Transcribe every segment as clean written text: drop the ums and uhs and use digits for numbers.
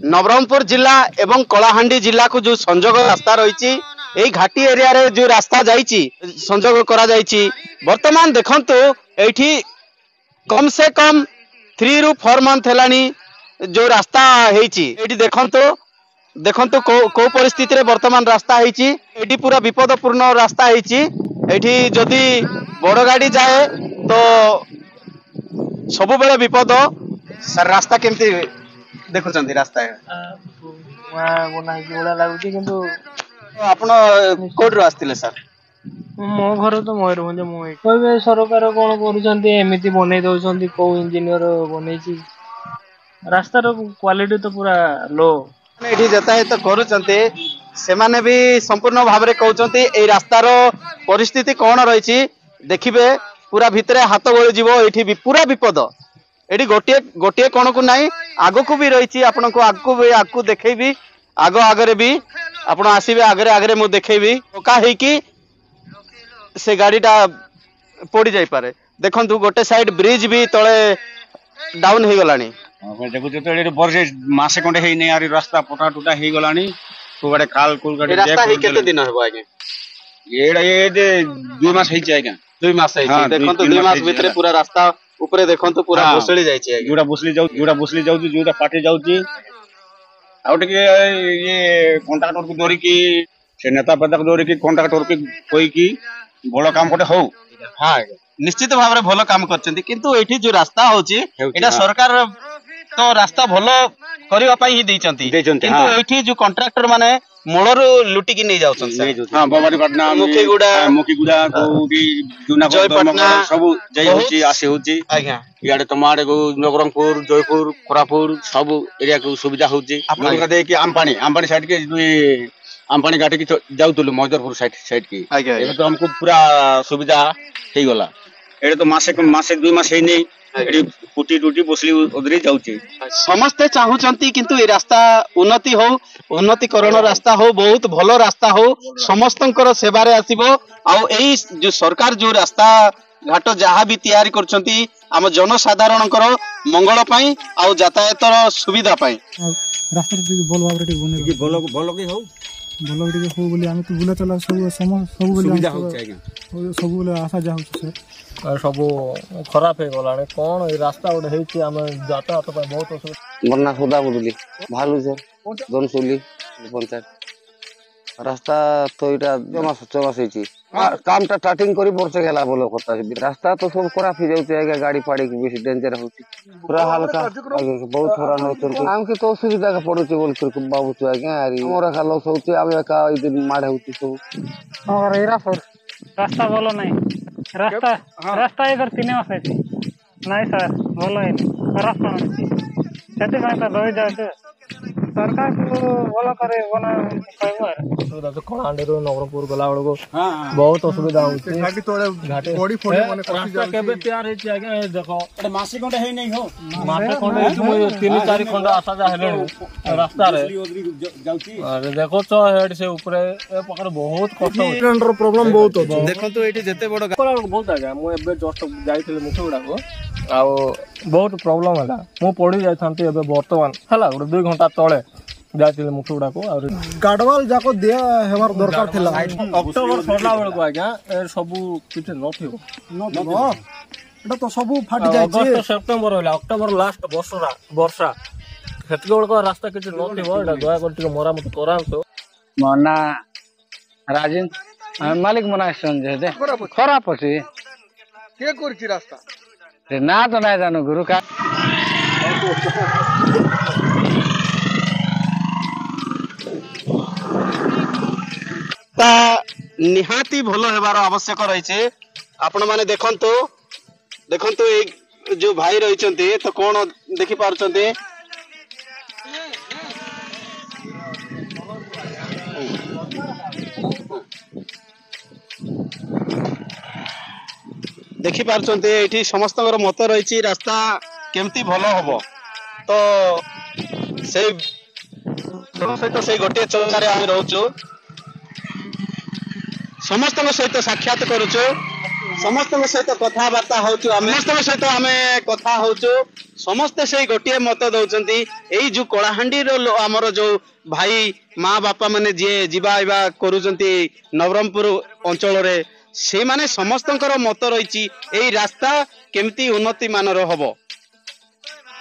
नवरंगपुर जिला एवं कलाहांडी जिला को जो संजोग रास्ता रही घाटी एरिया रे जो रास्ता जाइए संजोग करा वर्तमान देखंतु एठी कम से कम 3 ରୁ 4 मंथ हेलानी जो रास्ता हेची एठी देखंतु को परिस्थिति रे वर्तमान रास्ता हेची एठी पूरा विपदपूर्ण रास्ता हेची एठी जदि बड़ गाड़ी जाए तो सब बेले विपद सर रास्ता केमती देखुचंती रास्ता आपण कोड आसथिले सर मो घर तो मयूरभंज मुझे सरकार कौन करमती बनई दौरान कौ इंजीनियर बनई रास्तार क्वालिटी तो पूरा लो ये यातायात करुचंती से माने भी संपूर्ण भाव में कहते ये रास्तार परिस्थिति कौन रही देखिए पूरा भितर हाथ गली जीव ये पूरा विपद ये गोटे गोटे कौन को ना आग को भी रही आपण को आगू देखेबी आग आगरे भी आपण आसबे आगरे आगरे मु देखेबी पका है से गाड़ीटा पड़ जाई पारे देखंतु गोटे साइड ब्रिज भी तले डाउन हो गलानी देखु तो वर्षे मासे खंडे है नहीं यार रास्ता पटा टूटा हो गलानी को गाडे खाल कुल गाडे रास्ता ही केते दिन होबो आगे ये 2 मास है आगे 2 मास है देखंतु 2 मास भीतर पूरा रास्ता ऊपर देखंतु पूरा बसली जाय छै जोड़ा बसली जाउ जोड़ा फाटी जाउची आउट के ये कॉन्ट्रैक्टर को दोरी की से नेता पदक दोरी की कॉन्ट्रैक्टर की कोई की बड़ काम कोटे हो हां निश्चित भाव में भल काम करछंती किंतु एठी जो रास्ता होची एटा सरकार तो रास्ता भल करबा पई ही दैचंती किंतु एठी जो कॉन्ट्रैक्टर माने मोळर लुटी की नहीं जाउछन हां बबारी पटना मुखीगुडा कोडी जुना जयपटना सब जय होची आसे होची आज्ञा याडे तमाडे को नवरंगपुर जयपुर कोरापुर सब एरिया को सुविधा होची आपन का दे कि आमपानी साइड के आमपानी घाटी की जाउतलु मजदरपुर साइड की एबे तो हमको पूरा सुविधा हे गला एडे तो मासे 2 मास हे नहीं एडी कुटी टूटी बसली उधरी जाउची समस्ते चाहूचंती किंतु ए रास्ता उन्नतिकरण रास्ता हो बहुत भलो रास्ता हो समस्तंकर सेवारे आसीबो आ एई जो सरकार जो रास्ता घाट जहाँ भी तैयारी करछंती आम जनसाधारणकर मंगल पई आ यातायातर सुविधा पई रास्ता भल भाव रे बने भलो के हो भल टिके हो बोली आमे तो बुला चला सब सुविधा हो आज्ञा सब बोले आशा जा हो सर सब खराब हो गला कौन रास्ता गोटे होती आम यातायात बहुत असुविधा बन्ना सुधा बुदुली भालू सर जनसुली पंचायत रास्ता तो इटा चौमास काम टा स्टार्टिंग करी वर्ष गेला बोलो कथा रास्ता तो सब खराब हो जाउचे आगे गाड़ी पाड़ी के बेसी डेंजर होची पूरा हल्का बहुत हैरान होचन आम के तो सुविधा का पड़ुचे बोल कर बाबू छु आगे आरी हमरा का लॉस होची आबे का ई दिन माडे होची सब और एरा सर रास्ता बोलो नहीं रास्ता इधर 3 मास है नहीं सर बोलो है रास्ता सेते भाई तो रह जाए सरकार को बोला करे बना कहबो तो कलांडे रो नवरंगपुर गला बड़को बहुत असुविधा होची घाटी तोड़े बॉडी फोड़ी माने कसी जा केबे तैयार है आगे देखो एटा मासे कोंडे है नहीं हो मासे कोंडे 3-4 खंड आशा जा हेले रास्ता रे जाउची अरे देखो तो हेड से ऊपर ए पकर बहुत कष्ट ट्रेंडर प्रॉब्लम बहुत होची देखो तो एठी जते बड़ बहुत आगे मु एबे जस्ट जाइथिले मुठुडा को आ बहुत प्रॉब्लम हला मु पड़ी जाथांती एबे वर्तमान हला 2 घंटा तळे जाइथिले मुठुडा को और गाडवाल जाको दिया हेबार दरकार थिला अक्टोबर सरला बेल को आज्ञा ए सब किछ नथिबो एटा तो सब फाटी जाय छै अगस्त सेप्टेम्बर होला अक्टोबर लास्ट वर्षा हेतगोल को रास्ता किछ नथिबो एटा दया कर टिके मरामत करांतो मना राजन मालिक मना संजय दे खराब अछि के करछि रास्ता रे ना तो ना जानो गुरु का निहाती भलो हेबार आवश्यक रही आपण माने देखंतु एक जो भाई रहिचंती तो कोन देखि पारुचंती देखि पारुचंती एठी समस्तकर मत रही रास्ता केमती भलो हबो तो से सहित से गोटे चौकारे आम रोचु समस्त सहित साक्षात करुचु समस्त सहित कथबार्ता होचु समस्त सहित आम कथा होचु ସମସ୍ତେ ସେଇ ଗୋଟିଏ ମତ ଦଉଛନ୍ତି ଏଇ ଯୋଉ କଳାହାଣ୍ଡିର ଆମର ଯୋଉ ଭାଇ ମା ବାପା ମାନେ ଯିଏ ଯିବା ଆଇବା କରୁଛନ୍ତି ନବରଙ୍ଗପୁର ଅଞ୍ଚଳରେ ସେମାନେ ସମସ୍ତଙ୍କର ମତ ରହିଛି ଏଇ ରାସ୍ତା କେମିତି ଉନ୍ନତି ମାନର ହବ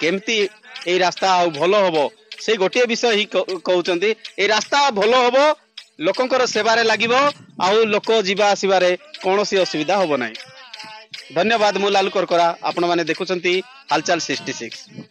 କେମିତି ଏଇ ରାସ୍ତା ଆଉ ଭଲ ହବ ସେଇ ଗୋଟିଏ ବିଷୟ ହିଁ କହୁଛନ୍ତି ଏଇ ରାସ୍ତା ଭଲ ହବ ଲୋକଙ୍କର ସେବାରେ ଲାଗିବ ଆଉ ଲୋକ ଯିବା ଆସିବାରେ କୌଣସି ଅସୁବିଧା ହବ ନାହିଁ। ଧନ୍ୟବାଦ। ମୁଁ ଲାଲୁ କରକରା ଆପଣ ମାନେ ଦେଖୁଛନ୍ତି ହାଲଚାଲ 66।